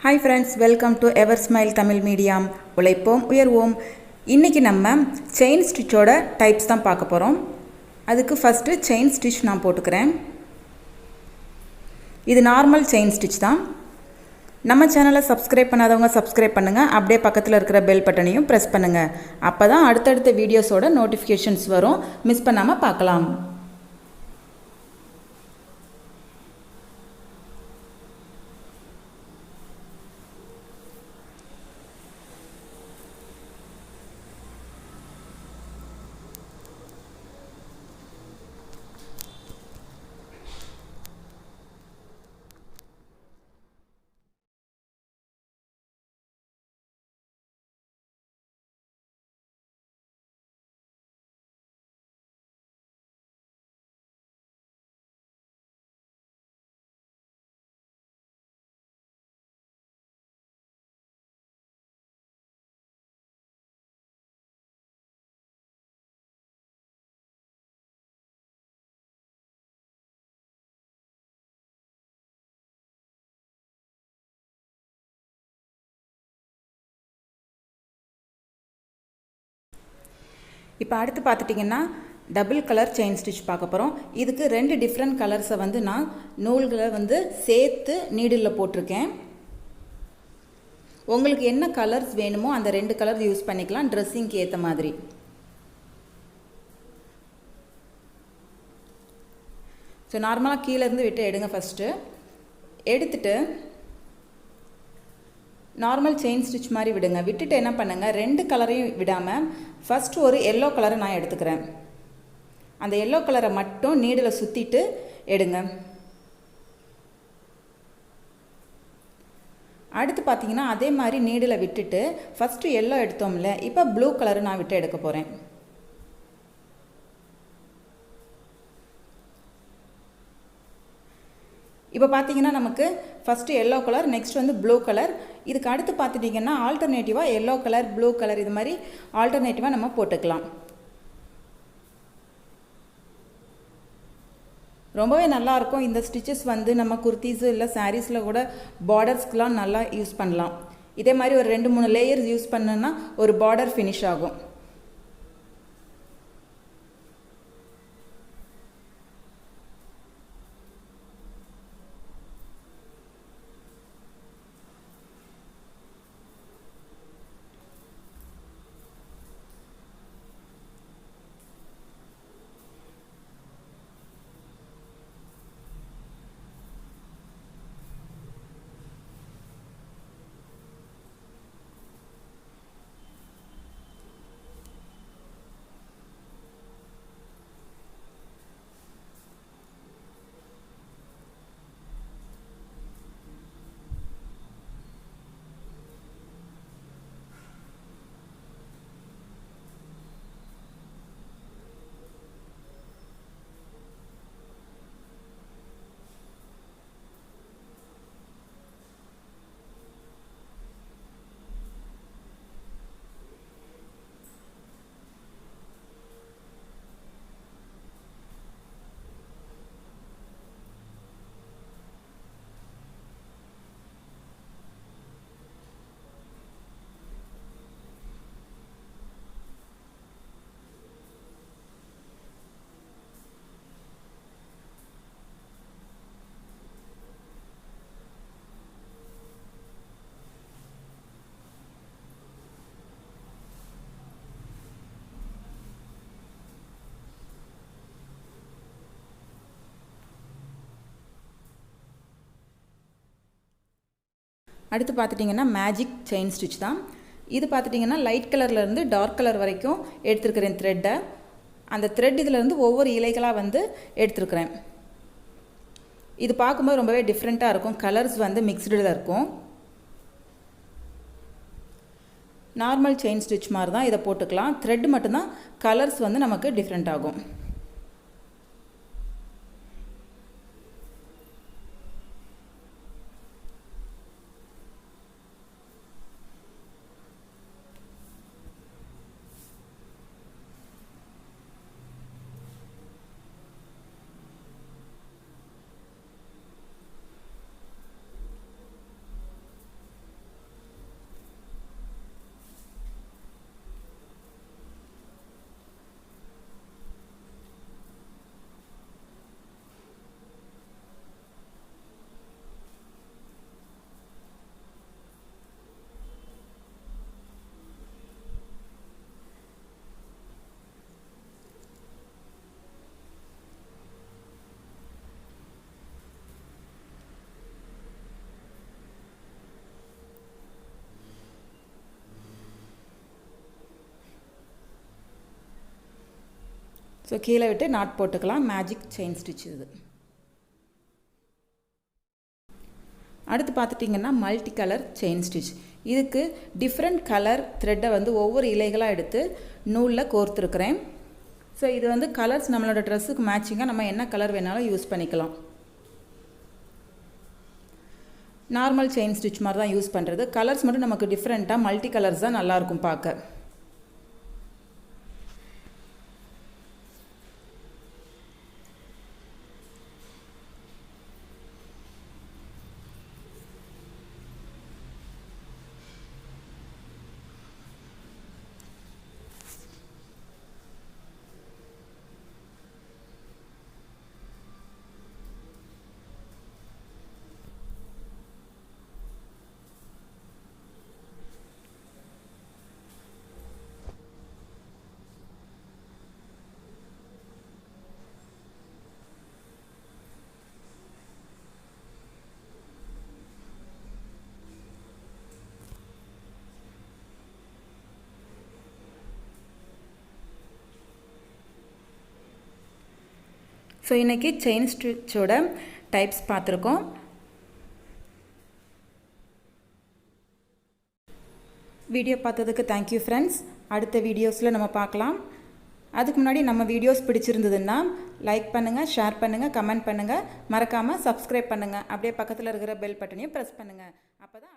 Hi friends, welcome to Eversmile Tamil Medium. உழைப்போம் உயர்வோம். இன்னைக்கு நம்ம செயின் ஸ்டிச்சோட டைப்ஸ் தான் பார்க்க போறோம். அதுக்கு ஃபர்ஸ்ட் செயின் ஸ்டிச் நான் போட்டுக்கிறேன். இது நார்மல் செயின் ஸ்டிச் தான். நம்ம சேனலை சப்ஸ்கிரைப் பண்ணாதவங்க சப்ஸ்கிரைப் பண்ணுங்க. அப்படியே பக்கத்துல இருக்கிற பெல் பட்டனையும் பிரஸ் பண்ணுங்க. அப்பதான் அடுத்தடுத்த வீடியோஸோட நோட்டிஃபிகேஷன்ஸ் வரும். மிஸ் பண்ணாம பார்க்கலாம். இப்போ அடுத்து பார்த்துட்டிங்கன்னா டபுள் கலர் செயின் ஸ்டிச் பார்க்க போகிறோம். இதுக்கு ரெண்டு டிஃப்ரெண்ட் கலர்ஸை வந்து நான் நூல்களை வந்து சேர்த்து நீடில் போட்டிருக்கேன். உங்களுக்கு என்ன கலர்ஸ் வேணுமோ அந்த ரெண்டு கலர் யூஸ் பண்ணிக்கலாம் ட்ரெஸ்ஸிங்க்கு ஏற்ற மாதிரி. ஸோ நார்மலாக கீழேருந்து விட்டு எடுங்க. ஃபஸ்ட்டு எடுத்துட்டு நார்மல் செயின் ஸ்டிச் மாதிரி விடுங்க. விட்டுட்டு என்ன பண்ணுங்கள், ரெண்டு கலரையும் விடாமல் ஃபஸ்ட்டு ஒரு எல்லோ கலரை நான் எடுத்துக்கிறேன். அந்த எல்லோ கலரை மட்டும் நீடில் சுற்றிட்டு எடுங்க. அடுத்து பார்த்தீங்கன்னா அதே மாதிரி நீடில் விட்டுட்டு ஃபஸ்ட்டு எல்லோ எடுத்தோம்ல, இப்போ ப்ளூ கலரை நான் விட்டு எடுக்க போகிறேன். இப்போ பார்த்தீங்கன்னா நமக்கு ஃபஸ்ட்டு எல்லோ கலர், நெக்ஸ்ட் வந்து ப்ளூ கலர். இதுக்கு அடுத்து பார்த்துட்டிங்கன்னா ஆல்டர்னேட்டிவாக எல்லோ கலர் ப்ளூ கலர் இது மாதிரி ஆல்டர்னேட்டிவாக நம்ம போட்டுக்கலாம். ரொம்பவே நல்லாயிருக்கும். இந்த ஸ்டிச்சஸ் வந்து நம்ம குர்த்திஸு இல்லை சாரீஸில் கூட பார்டர்ஸ்க்கெலாம் நல்லா யூஸ் பண்ணலாம். இதே மாதிரி ஒரு 2-3 லேயர்ஸ் யூஸ் பண்ணோன்னா ஒரு பார்டர் ஃபினிஷ் ஆகும். அடுத்து பார்த்துட்டிங்கன்னா மேஜிக் செயின் ஸ்டிச் தான். இது பார்த்துட்டிங்கன்னா லைட் கலர்லேருந்து டார்க் கலர் வரைக்கும் எடுத்துருக்கிறேன் த்ரெட்டை. அந்த த்ரெட் இதிலேருந்து ஒவ்வொரு இலைகளாக வந்து எடுத்துருக்கிறேன். இது பார்க்கும்போது ரொம்பவே டிஃப்ரெண்ட்டாக இருக்கும். கலர்ஸ் வந்து மிக்ஸ்டில் இருக்கும். நார்மல் செயின் ஸ்டிச் மாதிரி தான் இதை போட்டுக்கலாம். த்ரெட் மட்டும்தான் கலர்ஸ் வந்து நமக்கு டிஃப்ரெண்ட் ஆகும். ஸோ கீழே விட்டு நாட் போட்டுக்கலாம். மேஜிக் செயின் ஸ்டிச் இது. அடுத்து பார்த்துட்டிங்கன்னா மல்டி கலர் செயின் ஸ்டிச். இதுக்கு டிஃப்ரெண்ட் கலர் த்ரெட்டை வந்து ஒவ்வொரு இலைகளாக எடுத்து நூலில் கோர்த்துருக்குறேன். ஸோ இது வந்து கலர்ஸ் நம்மளோட ட்ரெஸ்ஸுக்கு மேட்சிங்காக நம்ம என்ன கலர் வேணாலும் யூஸ் பண்ணிக்கலாம். நார்மல் செயின் ஸ்டிச் மாதிரி தான் யூஸ் பண்ணுறது. கலர்ஸ் மட்டும் நமக்கு டிஃப்ரெண்ட்டாக மல்டி கலர்ஸ் தான் நல்லாயிருக்கும் பார்க்க. ஸோ இன்றைக்கி செயின் ஸ்டிச்சோட டைப்ஸ் பார்த்துருக்கோம். வீடியோ பார்த்ததுக்கு தேங்க்யூ ஃப்ரெண்ட்ஸ். அடுத்த வீடியோஸில் நம்ம பார்க்கலாம். அதுக்கு முன்னாடி நம்ம வீடியோஸ் பிடிச்சிருந்ததுன்னா லைக் பண்ணுங்கள், ஷேர் பண்ணுங்கள், கமெண்ட் பண்ணுங்கள், மறக்காமல் சப்ஸ்கிரைப் பண்ணுங்கள். அப்படியே பக்கத்தில் இருக்கிற பெல் பட்டனையும் ப்ரெஸ் பண்ணுங்கள். அப்போ தான்